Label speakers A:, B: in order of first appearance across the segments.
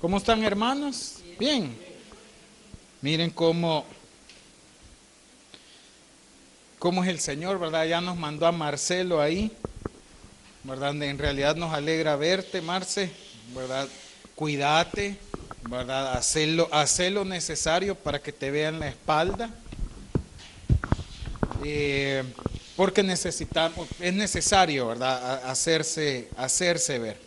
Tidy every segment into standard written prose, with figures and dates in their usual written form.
A: ¿Cómo están, hermanos? Bien. Miren cómo es el Señor, ¿verdad? Ya nos mandó a Marcelo ahí, ¿verdad? En realidad nos alegra verte, Marce, ¿verdad? Cuídate, ¿verdad? Haz lo necesario para que te vean la espalda. Porque es necesario, ¿verdad? Hacerse ver.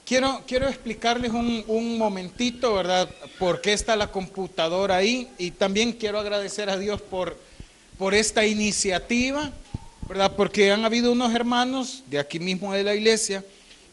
A: Quiero explicarles un momentito, ¿verdad? Por qué está la computadora ahí, y también quiero agradecer a Dios por esta iniciativa, ¿verdad? Porque han habido unos hermanos de aquí mismo de la iglesia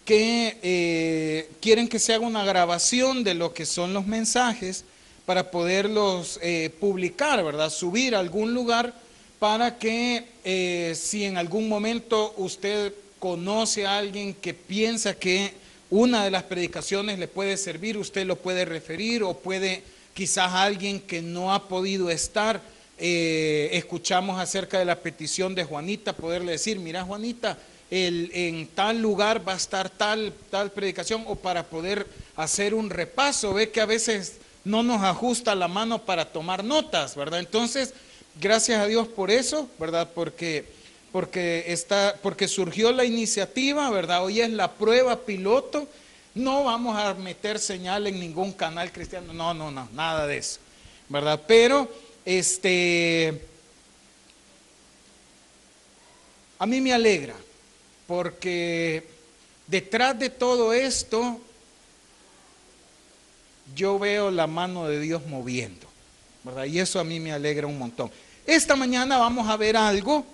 A: que quieren que se haga una grabación de lo que son los mensajes para poderlos publicar, ¿verdad? Subir a algún lugar para que si en algún momento usted conoce a alguien que piensa que una de las predicaciones le puede servir, usted lo puede referir, o puede quizás alguien que no ha podido estar, escuchamos acerca de la petición de Juanita, poderle decir, mira Juanita, en tal lugar va a estar tal predicación, o para poder hacer un repaso. Ve que a veces no nos ajusta la mano para tomar notas, ¿verdad? Entonces, gracias a Dios por eso, ¿verdad? Porque surgió la iniciativa, ¿verdad? Hoy es la prueba piloto. No vamos a meter señal en ningún canal cristiano, no, nada de eso, ¿verdad? Pero a mí me alegra, porque detrás de todo esto yo veo la mano de Dios moviendo, ¿verdad? Y eso a mí me alegra un montón. Esta mañana vamos a ver algo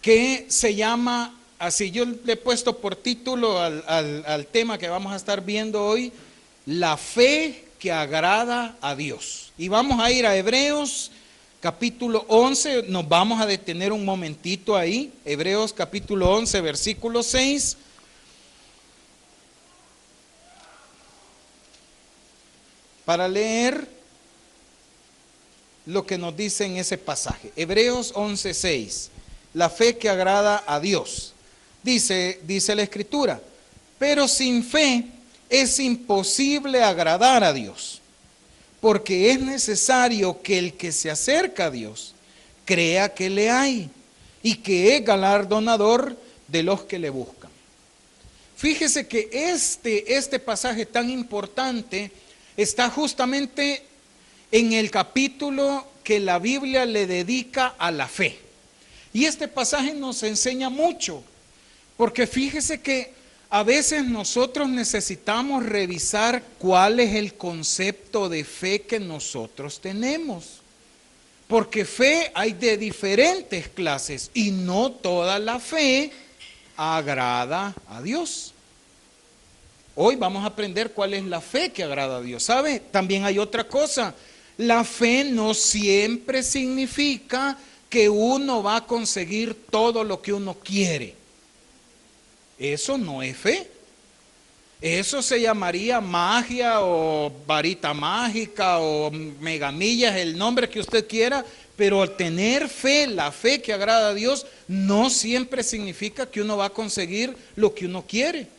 A: que se llama, así yo le he puesto por título al tema que vamos a estar viendo hoy, la fe que agrada a Dios. Y vamos a ir a Hebreos capítulo 11, nos vamos a detener un momentito ahí, Hebreos capítulo 11, versículo 6. Para leer lo que nos dice en ese pasaje. Hebreos 11, 6. La fe que agrada a Dios. Dice la Escritura, pero sin fe es imposible agradar a Dios, porque es necesario que el que se acerca a Dios crea que le hay y que es galardonador de los que le buscan. Fíjese que este pasaje tan importante está justamente en el capítulo que la Biblia le dedica a la fe. Y este pasaje nos enseña mucho, porque fíjese que a veces nosotros necesitamos revisar cuál es el concepto de fe que nosotros tenemos. Porque fe hay de diferentes clases y no toda la fe agrada a Dios. Hoy vamos a aprender cuál es la fe que agrada a Dios. ¿Sabe? También hay otra cosa. La fe no siempre significa que uno va a conseguir todo lo que uno quiere. Eso no es fe. Eso se llamaría magia o varita mágica o megamillas, el nombre que usted quiera, pero tener fe, la fe que agrada a Dios, no siempre significa que uno va a conseguir lo que uno quiere.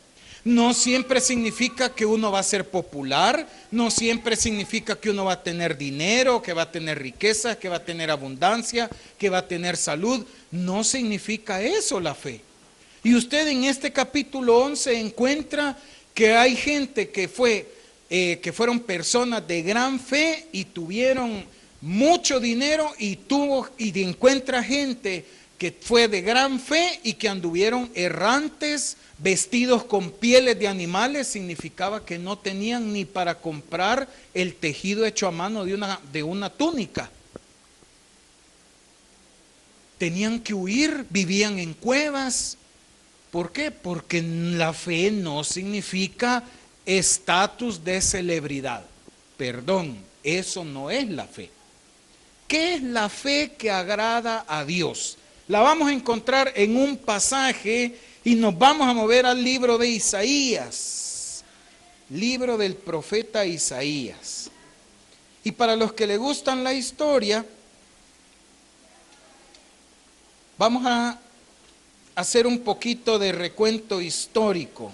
A: No siempre significa que uno va a ser popular, no siempre significa que uno va a tener dinero, que va a tener riqueza, que va a tener abundancia, que va a tener salud. No significa eso la fe. Y usted en este capítulo 11 encuentra que hay gente que fueron personas de gran fe y tuvieron mucho dinero, y encuentra gente que fue de gran fe y que anduvieron errantes, vestidos con pieles de animales. Significaba que no tenían ni para comprar el tejido hecho a mano de una túnica. Tenían que huir, vivían en cuevas. ¿Por qué? Porque la fe no significa estatus de celebridad. Perdón, eso no es la fe. ¿Qué es la fe que agrada a Dios? La vamos a encontrar en un pasaje y nos vamos a mover al libro de Isaías, libro del profeta Isaías. Y para los que le gustan la historia, vamos a hacer un poquito de recuento histórico.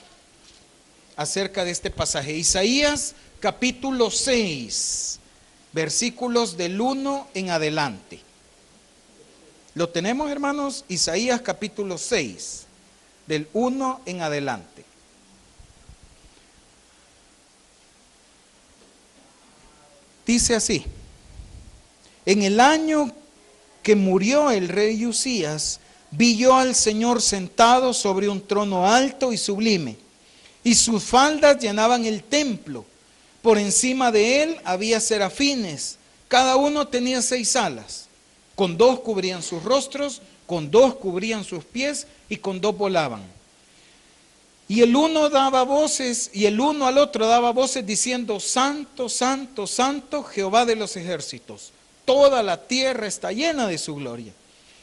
A: acerca de este pasaje. Isaías capítulo 6, versículos del 1 en adelante. ¿Lo tenemos, hermanos? Isaías capítulo 6, del 1 en adelante. Dice así: en el año que murió el rey Usías, vi yo al Señor sentado sobre un trono alto y sublime, y sus faldas llenaban el templo. Por encima de él había serafines, cada uno tenía 6 alas. Con 2 cubrían sus rostros, con 2 cubrían sus pies, y con 2 volaban. Y el uno daba voces, y el uno al otro daba voces diciendo: Santo, Santo, Santo, Jehová de los ejércitos. Toda la tierra está llena de su gloria.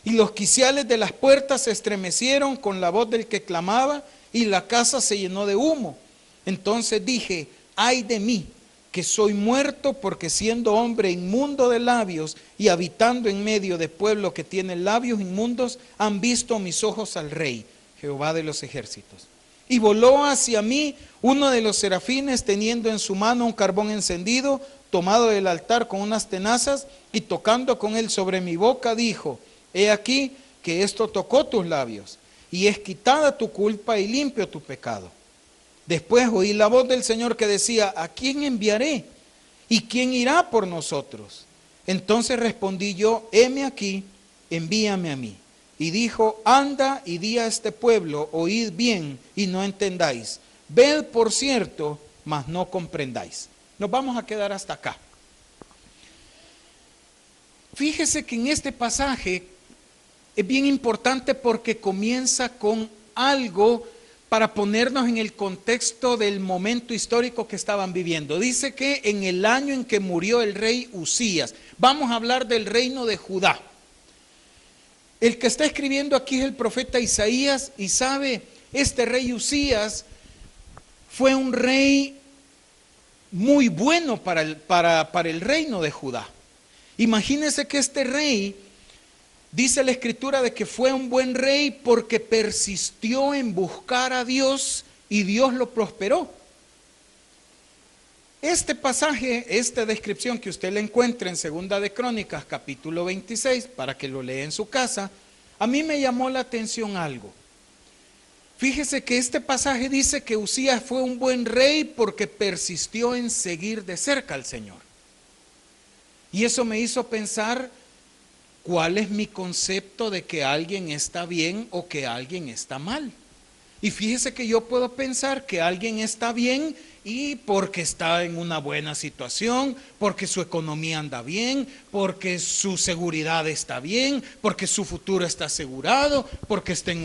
A: Y los quiciales de las puertas se estremecieron con la voz del que clamaba, y la casa se llenó de humo. Entonces dije: ay de mí, que soy muerto, porque siendo hombre inmundo de labios y habitando en medio de pueblo que tiene labios inmundos, han visto mis ojos al Rey, Jehová de los ejércitos. Y voló hacia mí uno de los serafines, teniendo en su mano un carbón encendido, tomado del altar con unas tenazas, y tocando con él sobre mi boca, dijo: he aquí que esto tocó tus labios, y es quitada tu culpa y limpio tu pecado. Después oí la voz del Señor que decía: ¿a quién enviaré? ¿Y quién irá por nosotros? Entonces respondí yo: heme aquí, envíame a mí. Y dijo: anda y di a este pueblo, oíd bien y no entendáis, ved por cierto, mas no comprendáis. Nos vamos a quedar hasta acá. Fíjese que en este pasaje es bien importante porque comienza con algo para ponernos en el contexto del momento histórico que estaban viviendo. Dice que en el año en que murió el rey Usías, vamos a hablar del reino de Judá. El que está escribiendo aquí es el profeta Isaías, y sabe, este rey Usías fue un rey muy bueno para el reino de Judá. Imagínense que este rey, dice la escritura de que fue un buen rey porque persistió en buscar a Dios y Dios lo prosperó. Este pasaje, esta descripción que usted le encuentra en Segunda de Crónicas, capítulo 26, para que lo lea en su casa, a mí me llamó la atención algo. Fíjese que este pasaje dice que Usías fue un buen rey porque persistió en seguir de cerca al Señor. Y eso me hizo pensar, ¿cuál es mi concepto de que alguien está bien o que alguien está mal? Y fíjese que yo puedo pensar que alguien está bien y porque está en una buena situación, porque su economía anda bien, porque su seguridad está bien, porque su futuro está asegurado, porque está en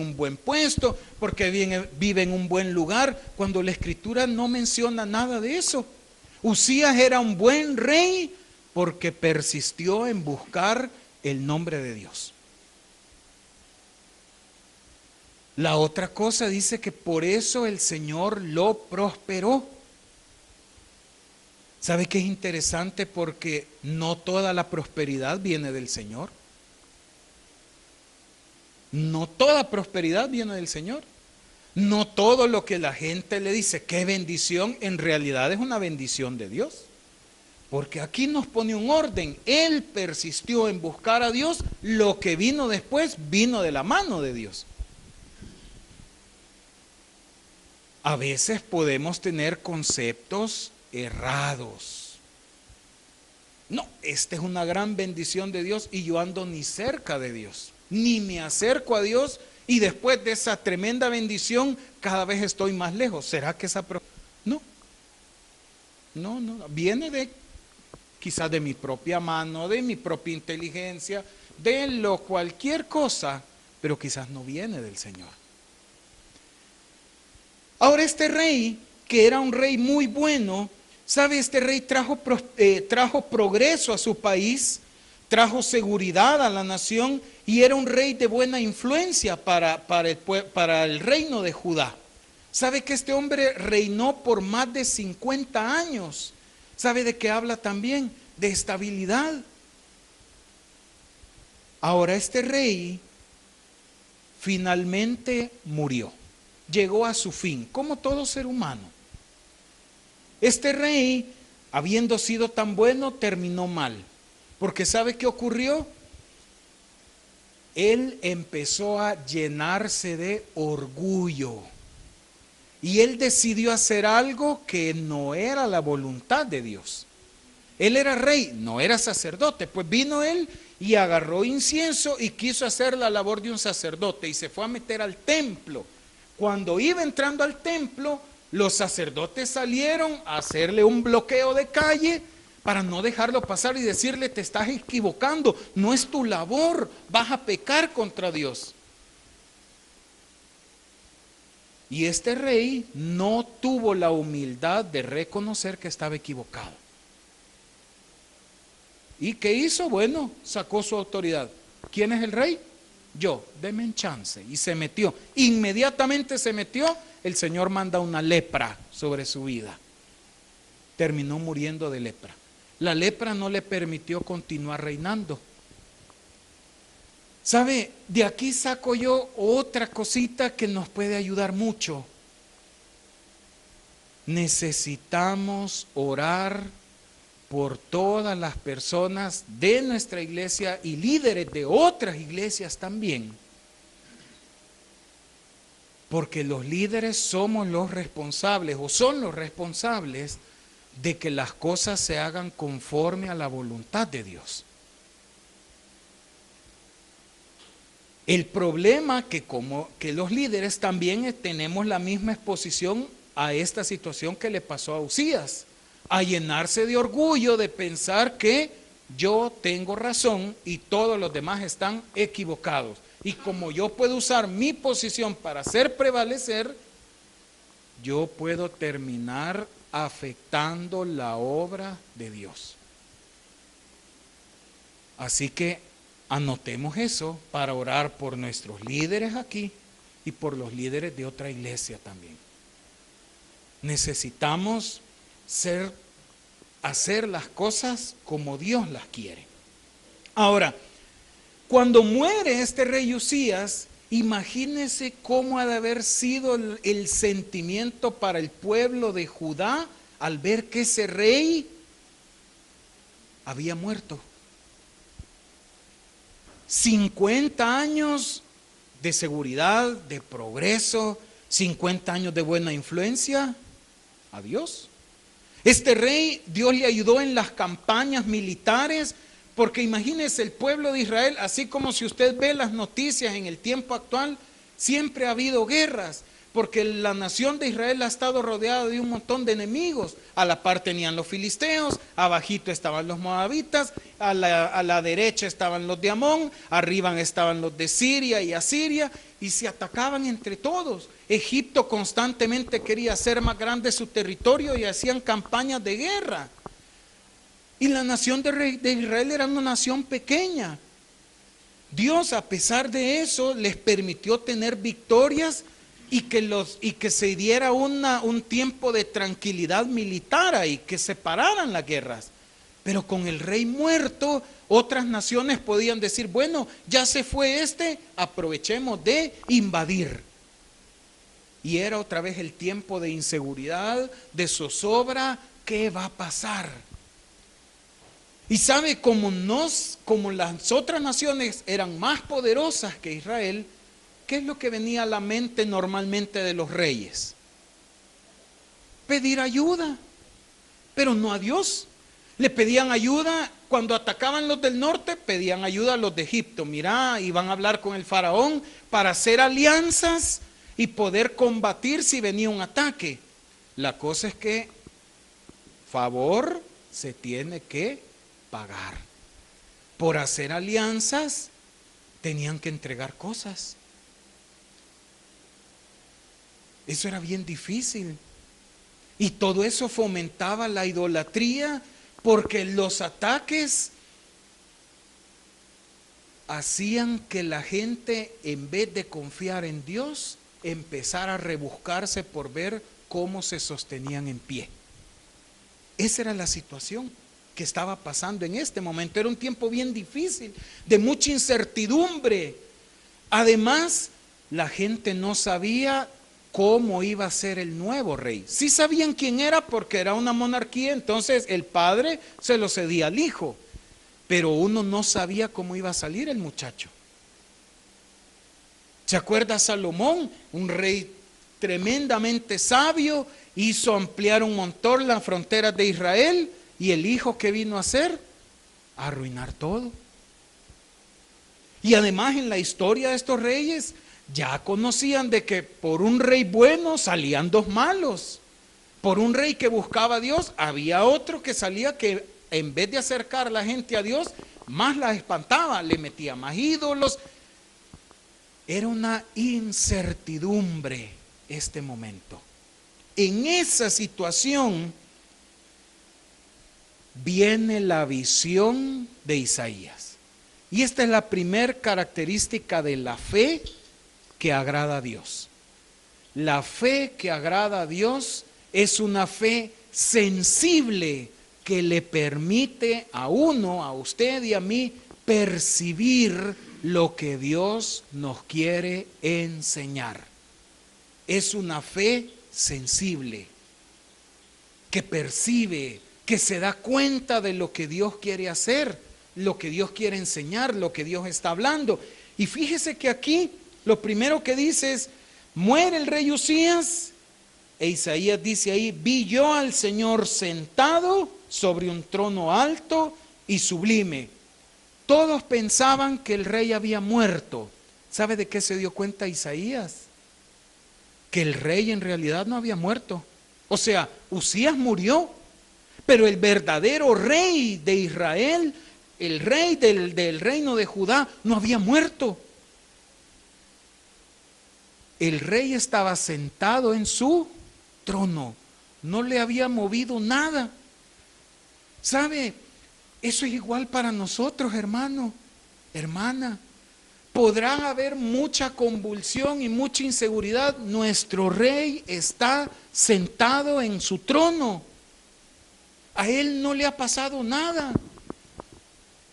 A: un buen puesto, porque vive en un buen lugar, cuando la escritura no menciona nada de eso. Usías era un buen rey porque persistió en buscar el nombre de Dios. La otra cosa dice que por eso el Señor lo prosperó. ¿Sabe qué es interesante? Porque no toda la prosperidad viene del Señor. No toda prosperidad viene del Señor. No todo lo que la gente le dice, qué bendición, en realidad es una bendición de Dios. Porque aquí nos pone un orden. Él persistió en buscar a Dios, lo que vino después vino de la mano de Dios. A veces podemos tener conceptos errados. No, esta es una gran bendición de Dios y yo ando ni cerca de Dios, ni me acerco a Dios, y después de esa tremenda bendición cada vez estoy más lejos. ¿Será que esa no, viene de quizás de mi propia mano, de mi propia inteligencia, de cualquier cosa, pero quizás no viene del Señor. Ahora este rey, que era un rey muy bueno, ¿sabe? Este rey trajo progreso a su país, trajo seguridad a la nación, y era un rey de buena influencia para el reino de Judá. ¿Sabe que este hombre reinó por más de 50 años? ¿Sabe de qué habla también? De estabilidad. Ahora este rey finalmente murió. llegó a su fin, como todo ser humano. Este rey, habiendo sido tan bueno, terminó mal. Porque ¿sabe qué ocurrió? Él empezó a llenarse de orgullo. Y él decidió hacer algo que no era la voluntad de Dios. Él era rey, no era sacerdote. Pues vino él y agarró incienso y quiso hacer la labor de un sacerdote y se fue a meter al templo. Cuando iba entrando al templo, los sacerdotes salieron a hacerle un bloqueo de calle para no dejarlo pasar y decirle: te estás equivocando, no es tu labor, vas a pecar contra Dios. Y este rey no tuvo la humildad de reconocer que estaba equivocado. ¿Y qué hizo? Bueno, sacó su autoridad. ¿Quién es el rey? Yo, deme un chance. Y se metió. Inmediatamente se metió, el Señor manda una lepra sobre su vida. Terminó muriendo de lepra. La lepra no le permitió continuar reinando. ¿Sabe? De aquí saco yo otra cosita que nos puede ayudar mucho. Necesitamos orar por todas las personas de nuestra iglesia y líderes de otras iglesias también. Porque los líderes somos los responsables o son los responsables de que las cosas se hagan conforme a la voluntad de Dios. El problema que los líderes también tenemos la misma exposición a esta situación que le pasó a Usías, a llenarse de orgullo, de pensar que yo tengo razón y todos los demás están equivocados. Y como yo puedo usar mi posición para hacer prevalecer, yo puedo terminar afectando la obra de Dios. Así que anotemos eso para orar por nuestros líderes aquí y por los líderes de otra iglesia también. Necesitamos hacer las cosas como Dios las quiere. Ahora, cuando muere este rey Usías, imagínense cómo ha de haber sido el sentimiento para el pueblo de Judá al ver que ese rey había muerto. 50 años de seguridad, de progreso, 50 años de buena influencia. Adiós. Este rey, Dios le ayudó en las campañas militares, porque imagínese el pueblo de Israel, así como si usted ve las noticias en el tiempo actual, siempre ha habido guerras, porque la nación de Israel ha estado rodeada de un montón de enemigos. A la par tenían los filisteos, abajito estaban los moabitas, a la derecha estaban los de Amón, arriba estaban los de Siria y Asiria, y se atacaban entre todos. Egipto constantemente quería hacer más grande su territorio y hacían campañas de guerra. Y la nación de Israel era una nación pequeña. Dios, a pesar de eso, les permitió tener victorias y que se diera un tiempo de tranquilidad militar ahí, que se pararan las guerras. Pero con el rey muerto, otras naciones podían decir: bueno, ya se fue aprovechemos de invadir. Y era otra vez el tiempo de inseguridad, de zozobra. ¿Qué va a pasar? Y sabe, como las otras naciones eran más poderosas que Israel, ¿qué es lo que venía a la mente normalmente de los reyes? Pedir ayuda, pero no a Dios. Le pedían ayuda cuando atacaban los del norte, pedían ayuda a los de Egipto. Mirá, iban a hablar con el faraón para hacer alianzas y poder combatir si venía un ataque. La cosa es que favor se tiene que pagar. Por hacer alianzas tenían que entregar cosas. Eso era bien difícil. Y todo eso fomentaba la idolatría, porque los ataques hacían que la gente, en vez de confiar en Dios, empezara a rebuscarse por ver cómo se sostenían en pie. Esa era la situación que estaba pasando en este momento. Era un tiempo bien difícil, de mucha incertidumbre. Además, la gente no sabía cómo iba a ser el nuevo rey. Sí sabían quién era porque era una monarquía, entonces el padre se lo cedía al hijo, pero uno no sabía cómo iba a salir el muchacho. ¿Se acuerda Salomón? Un rey tremendamente sabio, hizo ampliar un montón las fronteras de Israel, y el hijo que vino a hacer, a arruinar todo. Y además en la historia de estos reyes ya conocían de que por un rey bueno salían dos malos. Por un rey que buscaba a Dios, había otro que salía que en vez de acercar a la gente a Dios, más la espantaba, le metía más ídolos. Era una incertidumbre este momento. En esa situación viene la visión de Isaías. Y esta es la primer característica de la fe que agrada a Dios. La fe que agrada a Dios es una fe sensible que le permite a uno, a usted y a mí, percibir lo que Dios nos quiere enseñar. Es una fe sensible que percibe, que se da cuenta de lo que Dios quiere hacer, lo que Dios quiere enseñar, lo que Dios está hablando. Y fíjese que aquí lo primero que dice es, muere el rey Usías, e Isaías dice ahí, vi yo al Señor sentado sobre un trono alto y sublime. Todos pensaban que el rey había muerto. ¿Sabe de qué se dio cuenta Isaías? Que el rey en realidad no había muerto. O sea, Usías murió, pero el verdadero rey de Israel, el rey del reino de Judá, no había muerto. El rey estaba sentado en su trono, no le había movido nada. ¿Sabe? Eso es igual para nosotros, hermano, hermana. Podrá haber mucha convulsión y mucha inseguridad. Nuestro rey está sentado en su trono. A él no le ha pasado nada.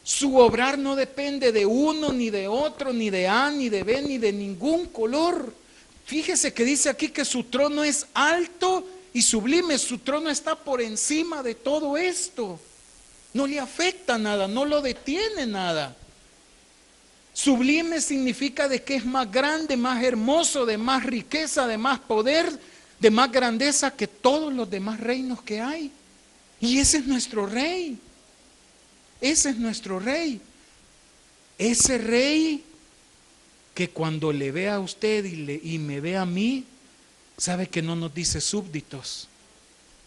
A: Su obrar no depende de uno, ni de otro, ni de A, ni de B, ni de ningún color. Fíjese que dice aquí que su trono es alto y sublime. Su trono está por encima de todo esto. No le afecta nada, no lo detiene nada. Sublime significa de que es más grande, más hermoso, de más riqueza, de más poder, de más grandeza que todos los demás reinos que hay. Y ese es nuestro rey. Ese es nuestro rey. Ese rey que cuando le ve a usted y me ve a mí, sabe que no nos dice súbditos,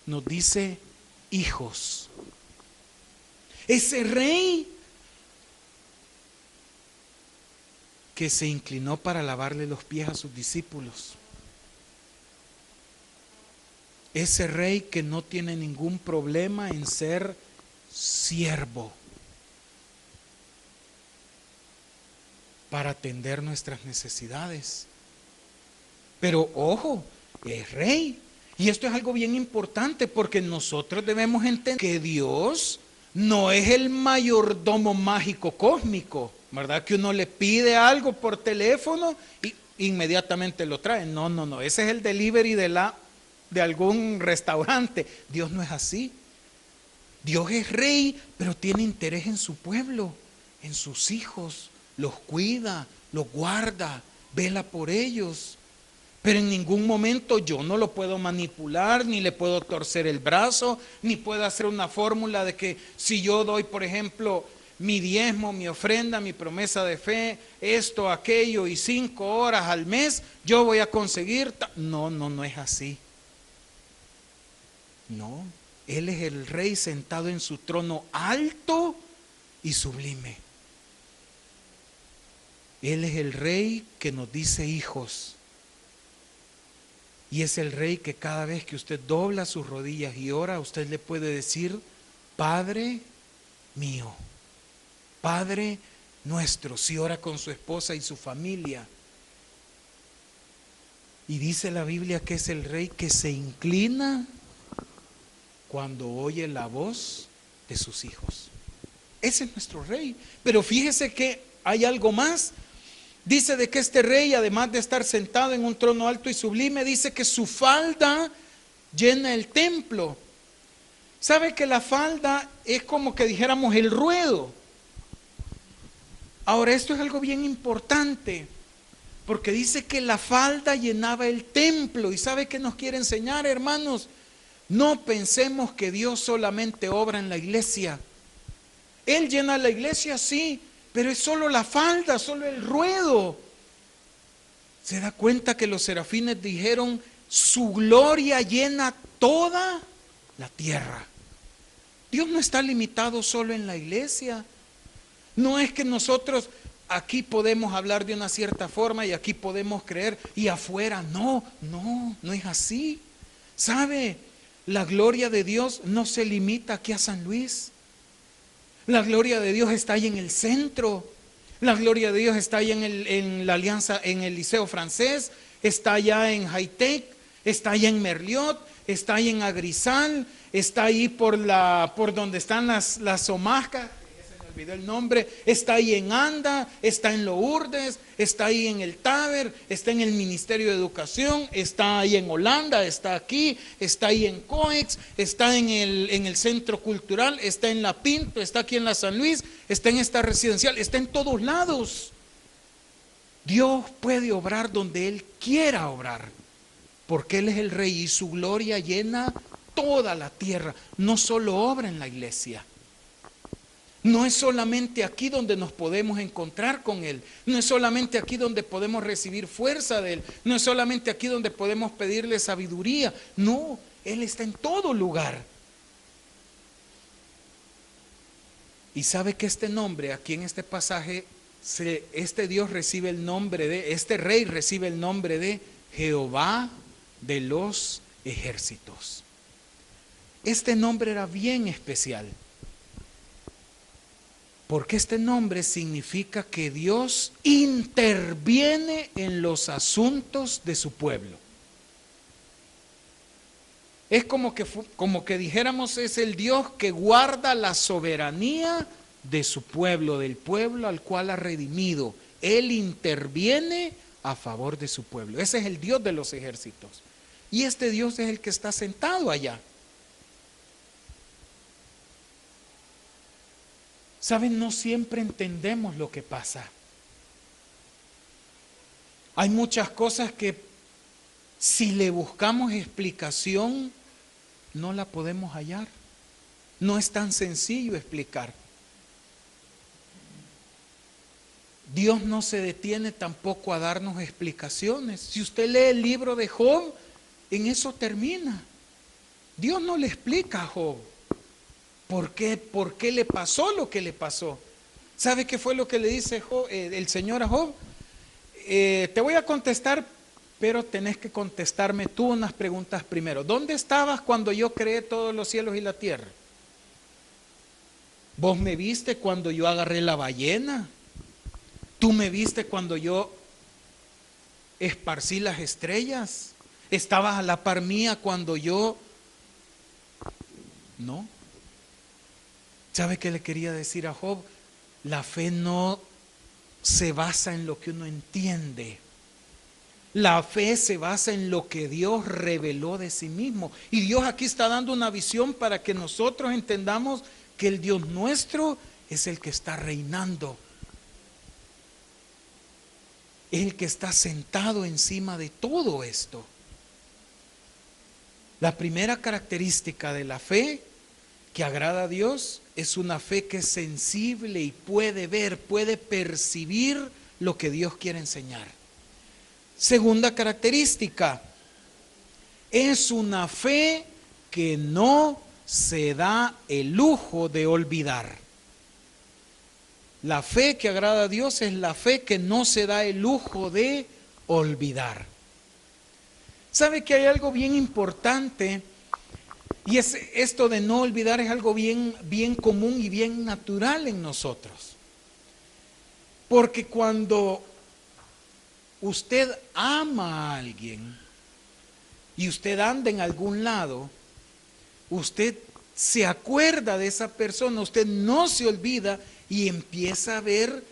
A: nos dice hijos. Ese rey que se inclinó para lavarle los pies a sus discípulos. Ese rey que no tiene ningún problema en ser siervo para atender nuestras necesidades. Pero ojo, es rey. Y esto es algo bien importante porque nosotros debemos entender que Dios no es el mayordomo mágico cósmico, ¿verdad? Que uno le pide algo por teléfono y inmediatamente lo trae. No, no, no. Ese es el delivery de algún restaurante. Dios no es así. Dios es rey, pero tiene interés en su pueblo, en sus hijos. Los cuida, los guarda, vela por ellos. Pero en ningún momento yo no lo puedo manipular, ni le puedo torcer el brazo, ni puedo hacer una fórmula de que si yo doy, por ejemplo, mi diezmo, mi ofrenda, mi promesa de fe, esto, aquello, y 5 horas al mes, yo voy a conseguir. No, no, no es así. No, Él es el rey sentado en su trono alto y sublime. Él es el rey que nos dice hijos. Y es el rey que cada vez que usted dobla sus rodillas y ora, usted le puede decir, Padre mío, Padre nuestro, si ora con su esposa y su familia. Y dice la Biblia que es el rey que se inclina cuando oye la voz de sus hijos. Ese es nuestro rey. Pero fíjese que hay algo más. Dice de que este rey, además de estar sentado en un trono alto y sublime, dice que su falda llena el templo. ¿Sabe que la falda es como que dijéramos el ruedo? Ahora, esto es algo bien importante, porque dice que la falda llenaba el templo. ¿Y sabe qué nos quiere enseñar, hermanos? No pensemos que Dios solamente obra en la iglesia. Él llena la iglesia, sí, pero es solo la falda, solo el ruedo. ¿Se da cuenta que los serafines dijeron, su gloria llena toda la tierra? Dios no está limitado solo en la iglesia. No es que nosotros aquí podemos hablar de una cierta forma y aquí podemos creer y afuera no es así. ¿Sabe? La gloria de Dios no se limita aquí a San Luis. La gloria de Dios está ahí en el centro. La gloria de Dios está ahí en la Alianza, en el Liceo Francés, está allá en Hightech, está allá en Merliot, está ahí en Agrizal, está ahí por donde están las Omascas, se me olvidó el nombre, está ahí en Anda, está en Lourdes, está ahí en el Taber, está en el Ministerio de Educación, está ahí en Holanda, está aquí, está ahí en Coex, está en el Centro Cultural, está en La Pinto, está aquí en la San Luis, está en esta residencial, está en todos lados. Dios puede obrar donde Él quiera obrar, porque Él es el Rey y su gloria llena toda la tierra. No solo obra en la iglesia. No es solamente aquí donde nos podemos encontrar con Él. No es solamente aquí donde podemos recibir fuerza de Él. No es solamente aquí donde podemos pedirle sabiduría. No, Él está en todo lugar. Y sabe que este nombre, aquí en este pasaje, este Dios recibe el nombre de, este Rey recibe el nombre de Jehová de los ejércitos. Este nombre era bien especial, porque este nombre significa que Dios interviene en los asuntos de su pueblo. Es como que dijéramos, es el Dios que guarda la soberanía de su pueblo, del pueblo al cual ha redimido. Él interviene a favor de su pueblo. Ese es el Dios de los ejércitos. Y este Dios es el que está sentado allá. ¿Saben? No siempre entendemos lo que pasa. Hay muchas cosas que si le buscamos explicación, no la podemos hallar. No es tan sencillo explicar. Dios no se detiene tampoco a darnos explicaciones. Si usted lee el libro de Job, en eso termina. Dios no le explica a Job por qué le pasó lo que le pasó. ¿Sabe qué fue lo que le dice Job, el Señor a Job? Te voy a contestar, pero tenés que contestarme tú unas preguntas primero. ¿Dónde estabas cuando yo creé todos los cielos y la tierra? ¿Vos me viste cuando yo agarré la ballena? ¿Tú me viste cuando yo esparcí las estrellas? ¿Estabas a la par mía cuando yo? No. ¿Sabe qué le quería decir a Job? La fe no se basa en lo que uno entiende. La fe se basa en lo que Dios reveló de sí mismo. Y Dios aquí está dando una visión para que nosotros entendamos que el Dios nuestro es el que está reinando. Es el que está sentado encima de todo esto. La primera característica de la fe que agrada a Dios es una fe que es sensible y puede ver, puede percibir lo que Dios quiere enseñar. Segunda característica, es una fe que no se da el lujo de olvidar. La fe que agrada a Dios es la fe que no se da el lujo de olvidar. ¿Sabe que hay algo bien importante? Y esto de no olvidar es algo bien común y bien natural en nosotros. Porque cuando usted ama a alguien y usted anda en algún lado, usted se acuerda de esa persona, usted no se olvida y empieza a ver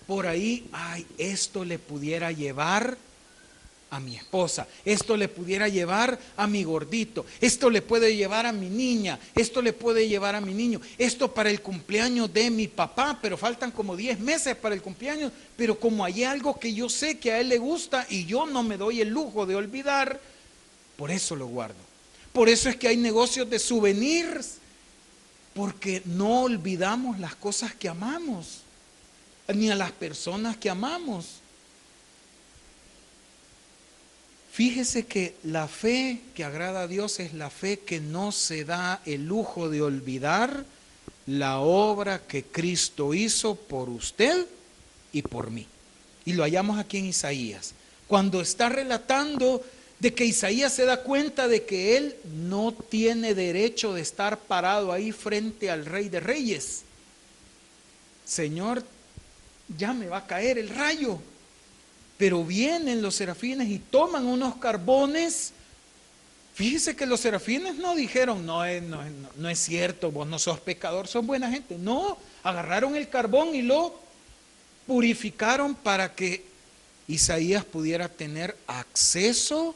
A: por ahí, ay, esto le pudiera llevar a mi esposa, esto le pudiera llevar a mi gordito, esto le puede llevar a mi niña, esto le puede llevar a mi niño, esto para el cumpleaños de mi papá, pero faltan como 10 meses para el cumpleaños, pero como hay algo que yo sé que a él le gusta y yo no me doy el lujo de olvidar, por eso lo guardo. Por eso es que hay negocios de souvenirs, porque no olvidamos las cosas que amamos, ni a las personas que amamos. Fíjese que la fe que agrada a Dios es la fe que no se da el lujo de olvidar la obra que Cristo hizo por usted y por mí. Y lo hallamos aquí en Isaías, cuando está relatando de que Isaías se da cuenta de que él no tiene derecho de estar parado ahí frente al Rey de Reyes. Señor, ya me va a caer el rayo. Pero vienen los serafines y toman unos carbones. Fíjese que los serafines no dijeron, no es cierto, vos no sos pecador, sos buena gente. No, agarraron el carbón y lo purificaron para que Isaías pudiera tener acceso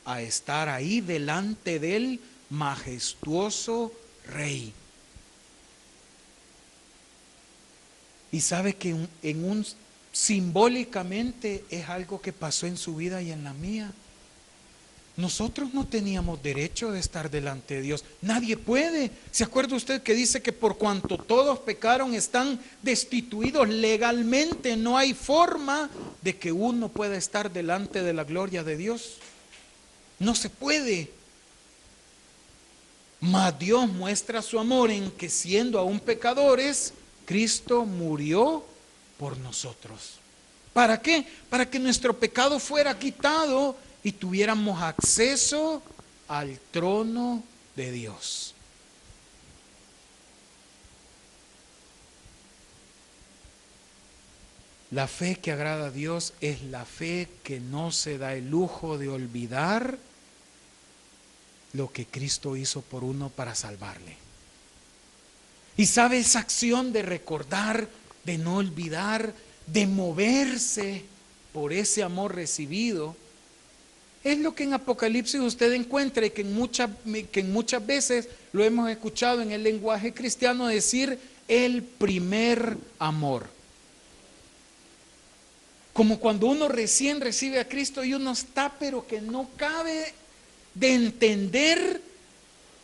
A: a estar ahí delante del majestuoso rey. Y sabe que simbólicamente es algo que pasó en su vida y en la mía. Nosotros no teníamos derecho de estar delante de Dios. Nadie puede. ¿Se acuerda usted que dice que por cuanto todos pecaron están destituidos legalmente? No hay forma de que uno pueda estar delante de la gloria de Dios. No se puede. Mas Dios muestra su amor en que siendo aún pecadores, Cristo murió por nosotros. ¿Para qué? Para que nuestro pecado fuera quitado y tuviéramos acceso al trono de Dios. La fe que agrada a Dios es la fe que no se da el lujo de olvidar lo que Cristo hizo por uno para salvarle. Y sabe, esa acción de recordar, de no olvidar, de moverse por ese amor recibido, es lo que en Apocalipsis usted encuentra y que en muchas veces lo hemos escuchado en el lenguaje cristiano decir el primer amor. Como cuando uno recién recibe a Cristo y uno está, pero que no cabe de entender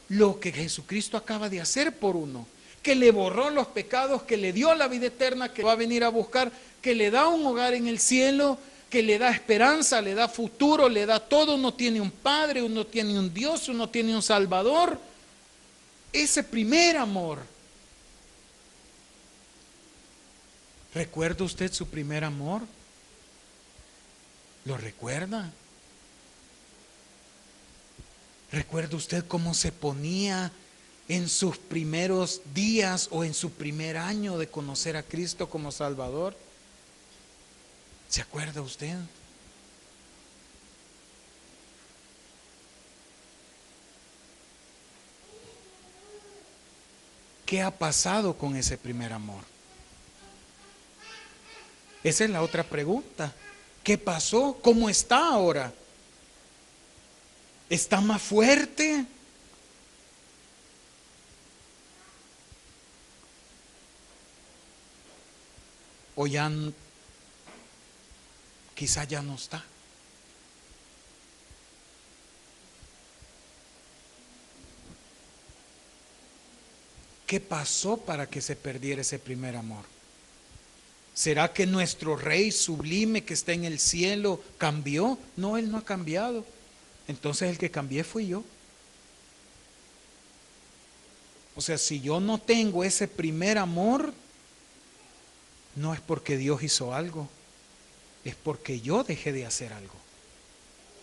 A: lo que Jesucristo acaba de hacer por uno, que le borró los pecados, que le dio la vida eterna, que va a venir a buscar, que le da un hogar en el cielo, que le da esperanza, le da futuro, le da todo. Uno tiene un Padre, uno tiene un Dios, uno tiene un Salvador. Ese primer amor. ¿Recuerda usted su primer amor? ¿Lo recuerda? ¿Recuerda usted cómo se ponía en sus primeros días o en su primer año de conocer a Cristo como Salvador? ¿Se acuerda usted? ¿Qué ha pasado con ese primer amor? Esa es la otra pregunta. ¿Qué pasó? ¿Cómo está ahora? ¿Está más fuerte? ¿O ya quizá ya no está? ¿Qué pasó para que se perdiera ese primer amor? ¿Será que nuestro Rey sublime que está en el cielo cambió? No, Él no ha cambiado. Entonces el que cambié fui yo. O sea, si yo no tengo ese primer amor, no es porque Dios hizo algo, es porque yo dejé de hacer algo.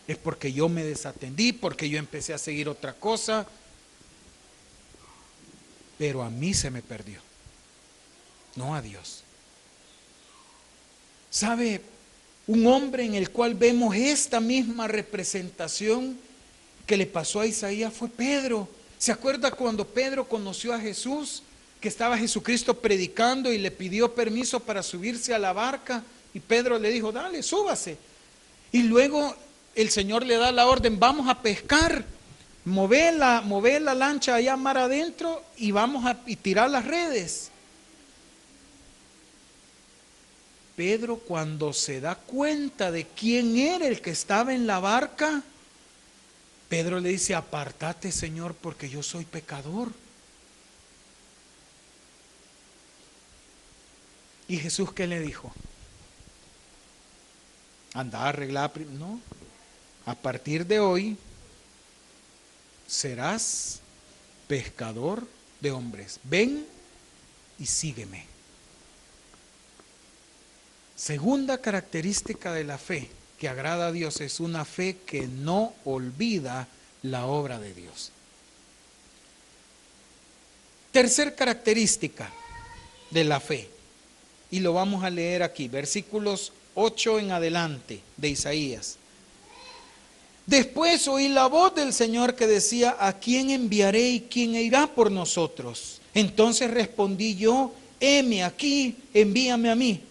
A: Es porque yo me desatendí, porque yo empecé a seguir otra cosa, pero a mí se me perdió, no a Dios. ¿Sabe? Un hombre en el cual vemos esta misma representación que le pasó a Isaías fue Pedro. ¿Se acuerda cuando Pedro conoció a Jesús? que estaba Jesucristo predicando y le pidió permiso para subirse a la barca y Pedro le dijo, dale, súbase. Y luego el Señor le da la orden, vamos a pescar, mover la lancha allá mar adentro y vamos a tirar las redes. Pedro, cuando se da cuenta de quién era el que estaba en la barca, Pedro le dice, apártate, Señor, porque yo soy pecador. ¿Y Jesús qué le dijo? Anda a arreglar. No, a partir de hoy serás pescador de hombres. Ven y sígueme. Segunda característica de la fe que agrada a Dios es una fe que no olvida la obra de Dios. Tercer característica de la fe, y lo vamos a leer aquí, versículos 8 en adelante de Isaías. Después oí la voz del Señor que decía, ¿a quién enviaré y quién irá por nosotros? Entonces respondí yo, heme aquí, envíame a mí.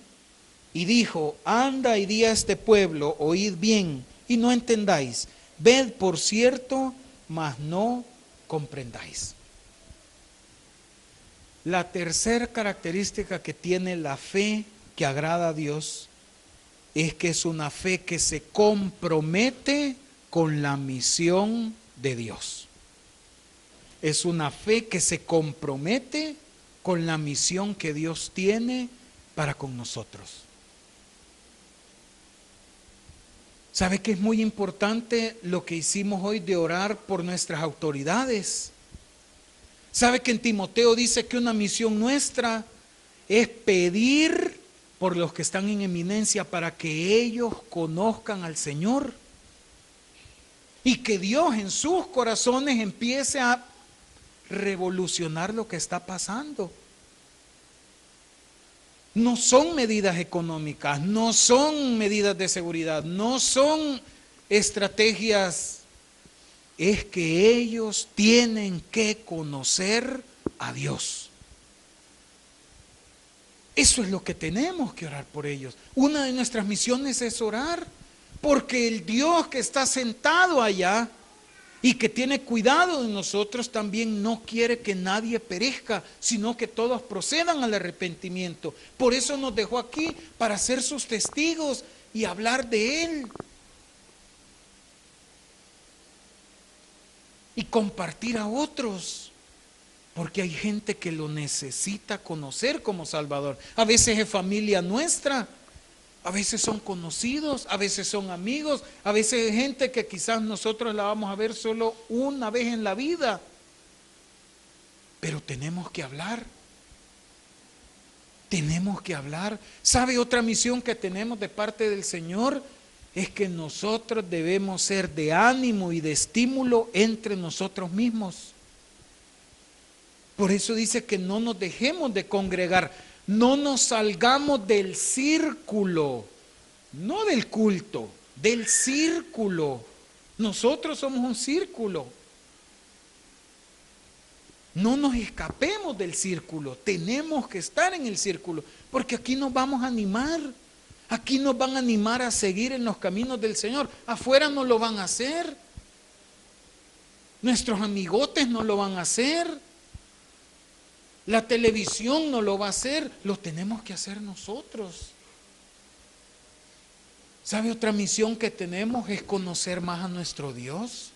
A: Y dijo, anda y di a este pueblo, oíd bien y no entendáis, ved por cierto, mas no comprendáis. La tercera característica que tiene la fe que agrada a Dios es que es una fe que se compromete con la misión de Dios. Es una fe que se compromete con la misión que Dios tiene para con nosotros. ¿Sabe que es muy importante lo que hicimos hoy de orar por nuestras autoridades? ¿Sabe que en Timoteo dice que una misión nuestra es pedir por los que están en eminencia para que ellos conozcan al Señor? Y que Dios en sus corazones empiece a revolucionar lo que está pasando. No son medidas económicas, no son medidas de seguridad, no son estrategias. Es que ellos tienen que conocer a Dios. Eso es lo que tenemos que orar por ellos. Una de nuestras misiones es orar, porque el Dios que está sentado allá y que tiene cuidado de nosotros también no quiere que nadie perezca, sino que todos procedan al arrepentimiento. Por eso nos dejó aquí, para ser sus testigos y hablar de Él. Y compartir a otros, porque hay gente que lo necesita conocer como Salvador. A veces es familia nuestra, a veces son conocidos, a veces son amigos, a veces es gente que quizás nosotros la vamos a ver solo una vez en la vida. Pero tenemos que hablar. Tenemos que hablar. ¿Sabe otra misión que tenemos de parte del Señor? Es que nosotros debemos ser de ánimo y de estímulo entre nosotros mismos. Por eso dice que no nos dejemos de congregar, no nos salgamos del círculo, no del culto, del círculo. Nosotros somos un círculo. No nos escapemos del círculo, tenemos que estar en el círculo, porque aquí nos vamos a animar. Aquí nos van a animar a seguir en los caminos del Señor. Afuera no lo van a hacer. Nuestros amigotes no lo van a hacer. La televisión no lo va a hacer. Lo tenemos que hacer nosotros. ¿Sabe otra misión que tenemos? Es conocer más a nuestro Dios.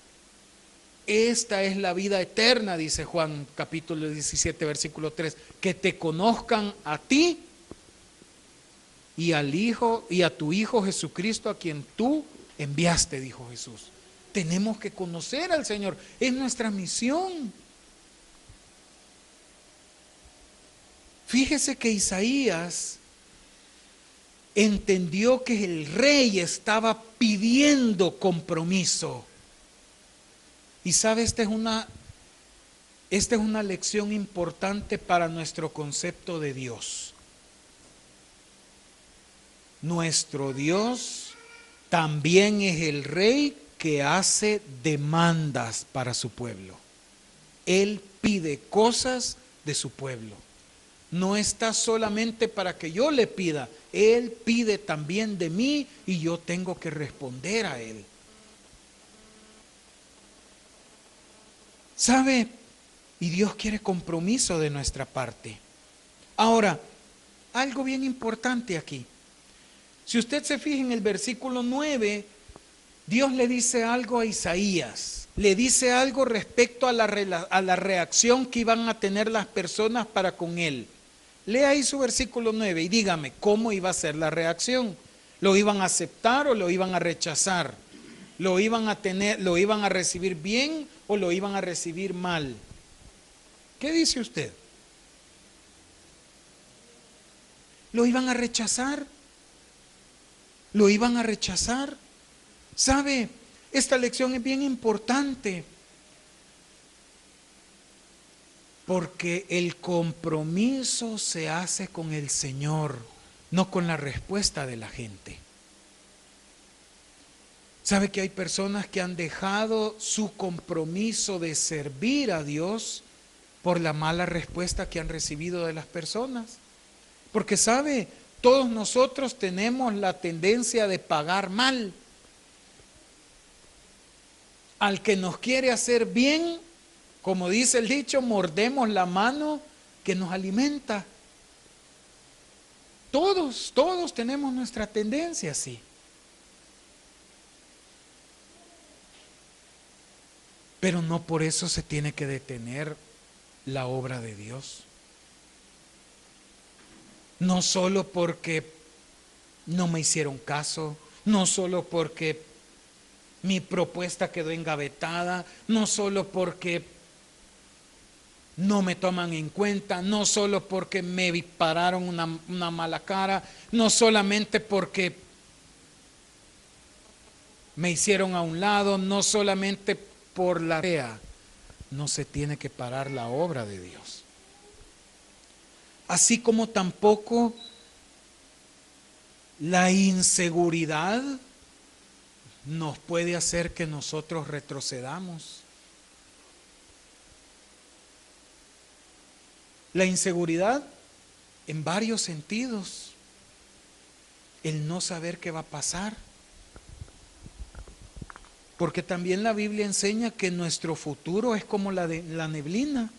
A: Esta es la vida eterna, dice Juan capítulo 17, versículo 3. Que te conozcan a ti y al Hijo y a tu Hijo Jesucristo, a quien tú enviaste, dijo Jesús. Tenemos que conocer al Señor, es nuestra misión. Fíjese que Isaías entendió que el rey estaba pidiendo compromiso. Y sabe, esta es una lección importante para nuestro concepto de Dios. Nuestro Dios también es el rey que hace demandas para su pueblo. Él pide cosas de su pueblo. No está solamente para que yo le pida, Él pide también de mí y yo tengo que responder a Él. ¿Sabe? Y Dios quiere compromiso de nuestra parte. Ahora, algo bien importante aquí. Si usted se fija en el versículo 9, Dios le dice algo a Isaías. Le dice algo respecto a la reacción que iban a tener las personas para con él. Lea ahí su versículo 9 y dígame cómo iba a ser la reacción. ¿Lo iban a aceptar o lo iban a rechazar? ¿Lo iban a recibir bien o lo iban a recibir mal? ¿Qué dice usted? ¿Lo iban a rechazar? ¿Lo iban a rechazar? ¿Sabe? Esta lección es bien importante porque el compromiso se hace con el Señor, no con la respuesta de la gente. ¿Sabe que hay personas que han dejado su compromiso de servir a Dios por la mala respuesta que han recibido de las personas? Porque sabe, todos nosotros tenemos la tendencia de pagar mal. Al que nos quiere hacer bien, como dice el dicho, mordemos la mano que nos alimenta. Todos tenemos nuestra tendencia así. Pero no por eso se tiene que detener la obra de Dios. No solo porque no me hicieron caso, no solo porque mi propuesta quedó engavetada, no solo porque no me toman en cuenta, no solo porque me pararon una mala cara, no solamente porque me hicieron a un lado, no solamente por la fea, no se tiene que parar la obra de Dios. Así como tampoco la inseguridad nos puede hacer que nosotros retrocedamos. La inseguridad en varios sentidos. El no saber qué va a pasar. Porque también la Biblia enseña que nuestro futuro es como la neblina.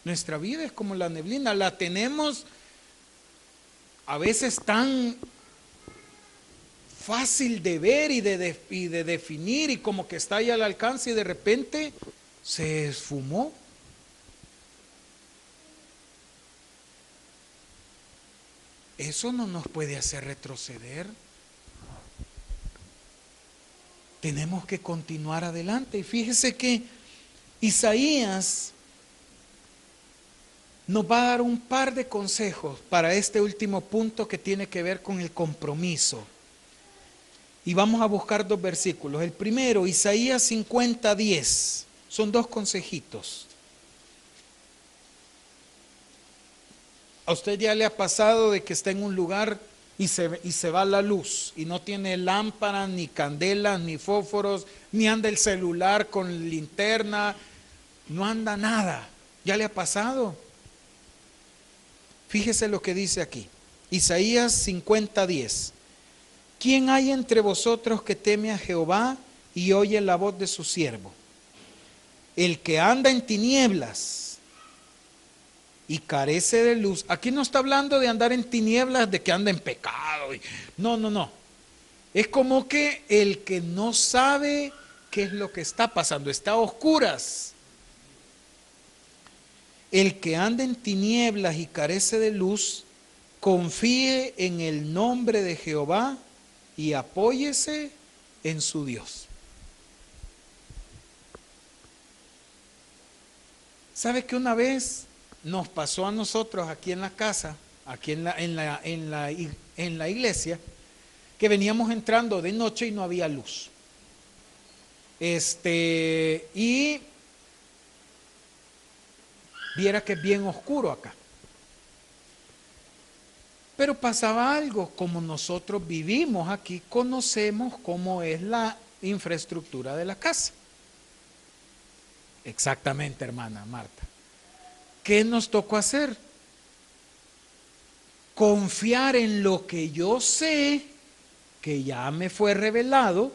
A: Nuestra vida es como la neblina. La tenemos a veces tan fácil de ver y de definir y como que está ahí al alcance y de repente se esfumó. Eso no nos puede hacer retroceder. Tenemos que continuar adelante. Y fíjese que Isaías nos va a dar un par de consejos para este último punto que tiene que ver con el compromiso. Y vamos a buscar dos versículos. El primero, Isaías 50:10. Son dos consejitos. ¿A usted ya le ha pasado de que está en un lugar y se va la luz y no tiene lámparas, ni candelas, ni fósforos, ni anda el celular con linterna, no anda nada? ¿Ya le ha pasado? Fíjese lo que dice aquí, Isaías 50:10. ¿Quién hay entre vosotros que teme a Jehová y oye la voz de su siervo? El que anda en tinieblas y carece de luz. Aquí no está hablando de andar en tinieblas, de que anda en pecado. No. Es como que el que no sabe qué es lo que está pasando, está a oscuras. El que anda en tinieblas y carece de luz, confíe en el nombre de Jehová y apóyese en su Dios. ¿Sabe que una vez nos pasó a nosotros aquí en la casa, aquí en la iglesia, que veníamos entrando de noche y no había luz? Y viera que es bien oscuro acá. Pero pasaba algo, como nosotros vivimos aquí, conocemos cómo es la infraestructura de la casa. Exactamente, hermana Marta. ¿qué nos tocó hacer? Confiar en lo que yo sé, que ya me fue revelado.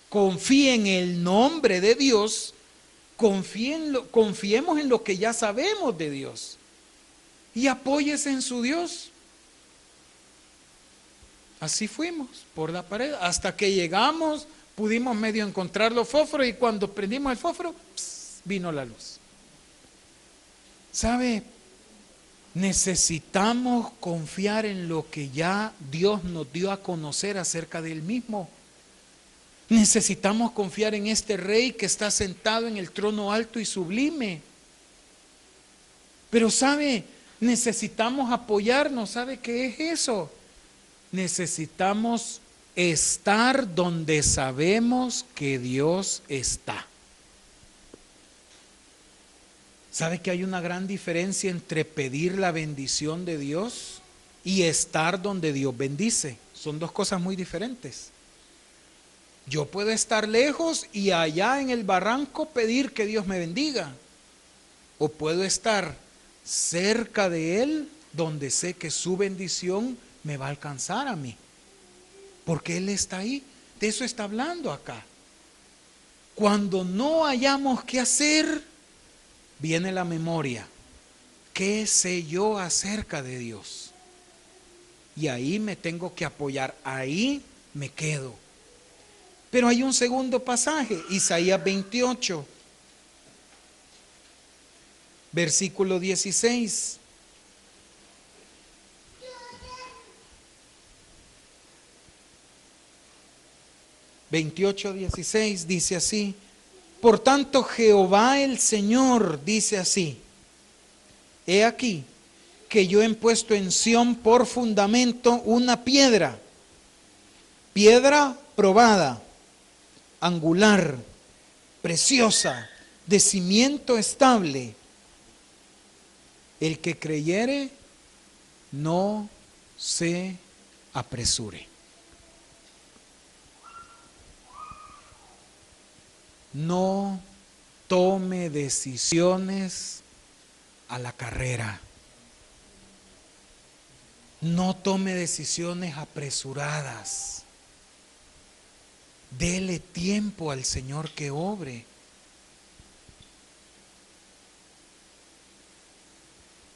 A: Confíe en el nombre de Dios. Confiemos en lo que ya sabemos de Dios. Y apóyese en su Dios. Así fuimos por la pared hasta que llegamos, pudimos medio encontrar los fósforos y cuando prendimos el fósforo, vino la luz. ¿Sabe? Necesitamos confiar en lo que ya Dios nos dio a conocer acerca de Él mismo. Necesitamos confiar en este Rey que está sentado en el trono alto y sublime. Pero ¿sabe? Necesitamos apoyarnos. ¿Sabe qué es eso? Necesitamos estar donde sabemos que Dios está. ¿Sabe que hay una gran diferencia entre pedir la bendición de Dios y estar donde Dios bendice? Son dos cosas muy diferentes. Yo puedo estar lejos y allá en el barranco pedir que Dios me bendiga. O puedo estar cerca de Él donde sé que su bendición me va a alcanzar a mí. Porque Él está ahí. De eso está hablando acá. Cuando no hayamos qué hacer, viene la memoria. ¿Qué sé yo acerca de Dios? Y ahí me tengo que apoyar. Ahí me quedo. Pero hay un segundo pasaje, Isaías 28, versículo 16. (28:16) dice así: por tanto Jehová el Señor dice así: he aquí que yo he puesto en Sión por fundamento una piedra probada, angular, preciosa, de cimiento estable. El que creyere, no se apresure. No tome decisiones a la carrera. No tome decisiones apresuradas. Dele tiempo al Señor que obre.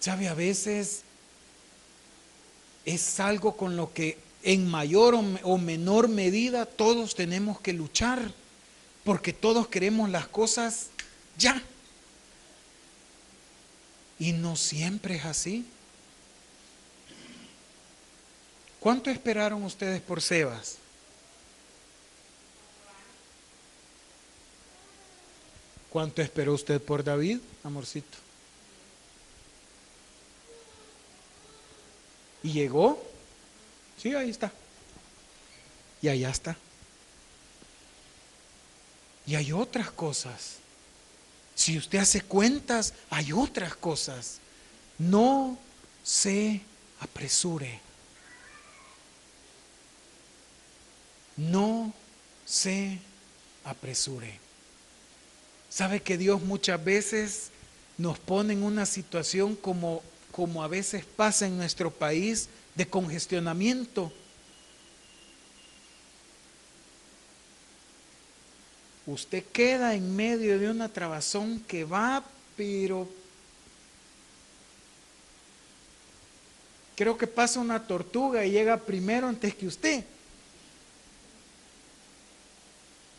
A: ¿Sabe? A veces es algo con lo que en mayor o menor medida todos tenemos que luchar, porque todos queremos las cosas ya. Y no siempre es así. ¿Cuánto esperaron ustedes por Sebas? ¿Cuánto esperó usted por David, amorcito? ¿Y llegó? Sí, ahí está. Y allá está. Y hay otras cosas. Si usted hace cuentas, hay otras cosas. No se apresure. No se apresure. ¿Sabe que Dios muchas veces nos pone en una situación como a veces pasa en nuestro país, de congestionamiento? Usted queda en medio de una trabazón que va, pero creo que pasa una tortuga y llega primero antes que usted.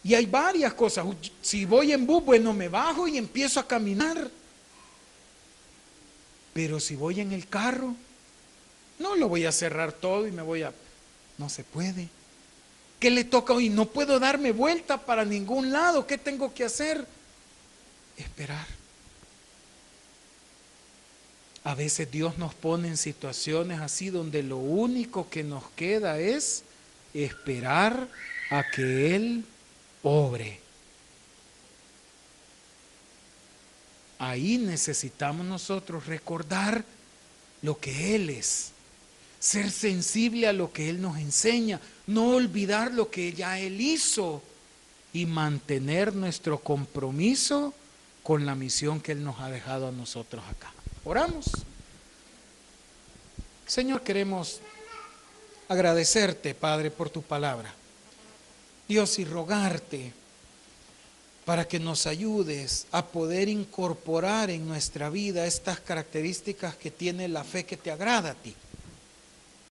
A: Y hay varias cosas. Si voy en bus, bueno, me bajo y empiezo a caminar. Pero si voy en el carro, no lo voy a cerrar todo y me voy a... No se puede. ¿Qué le toca hoy? No puedo darme vuelta para ningún lado. ¿Qué tengo que hacer? Esperar. A veces Dios nos pone en situaciones así donde lo único que nos queda es esperar a que Él obre. Ahí necesitamos nosotros recordar lo que Él es, ser sensible a lo que Él nos enseña, no olvidar lo que ya Él hizo y mantener nuestro compromiso con la misión que Él nos ha dejado a nosotros acá. Oramos. Señor, queremos agradecerte, Padre, por tu palabra. Dios, y rogarte para que nos ayudes a poder incorporar en nuestra vida estas características que tiene la fe que te agrada a ti.